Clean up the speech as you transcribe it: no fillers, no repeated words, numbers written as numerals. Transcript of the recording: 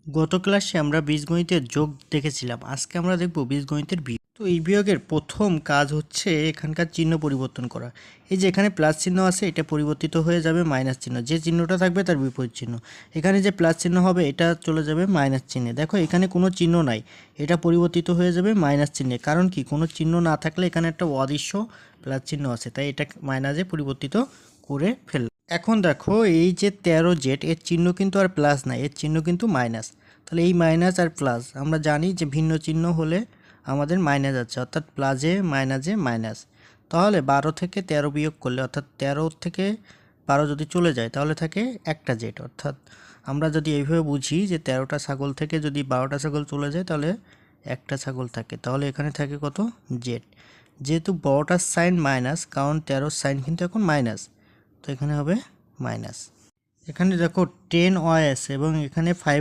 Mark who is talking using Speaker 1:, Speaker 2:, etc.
Speaker 1: গত ক্লাসে আমরা বীজগণিতের যোগ দেখেছিলাম। আজকে আমরা দেখব বীজগণিতের বিয়োগ। তো এই বিয়োগের প্রথম কাজ হচ্ছে এখানকার চিহ্ন পরিবর্তন করা। এই যে এখানে প্লাস চিহ্ন আছে, এটা পরিবর্তিত হয়ে যাবে মাইনাস চিহ্ন। যে চিহ্নটা থাকবে তার বিপরীত চিহ্ন। এখানে যে প্লাস চিহ্ন হবে এটা চলে যাবে মাইনাস চিহ্নে। দেখো এখানে কোনো চিহ্ন নাই, এটা পরিবর্তিত হয়ে যাবে মাইনাস চিহ্নে। কারণ কি, কোনো চিহ্ন না থাকলে এখানে একটা অদৃশ্য প্লাস চিহ্ন আছে, তাই এটা মাইনাসে পরিবর্তিত করে ফেললাম। এখন দেখো এই যে 13Z, এর চিহ্ন কিন্তু আর প্লাস নাই, এর চিহ্ন কিন্তু মাইনাস। তাহলে এই মাইনাস আর প্লাস আমরা জানি যে ভিন্ন চিহ্ন হলে আমাদের মাইনাস আছে, অর্থাৎ প্লাসে মাইনাসে মাইনাস। তাহলে 12 থেকে 13 বিয়োগ করলে, অর্থাৎ 13 থেকে 12 যদি চলে যায় তাহলে থাকে একটা জেড। অর্থাৎ আমরা যদি এইভাবে বুঝি যে 13টা ছাগল থেকে যদি 12টা ছাগল চলে যায় তাহলে একটা ছাগল থাকে, তাহলে এখানে থাকে কত, জেড। যেহেতু বড়টার সাইন মাইনাস, কারণ 13 সাইন কিন্তু এখন মাইনাস, তো এখানে হবে মাইনাস। এখানে দেখো 10 ওয়াই আছে এবং এখানে 5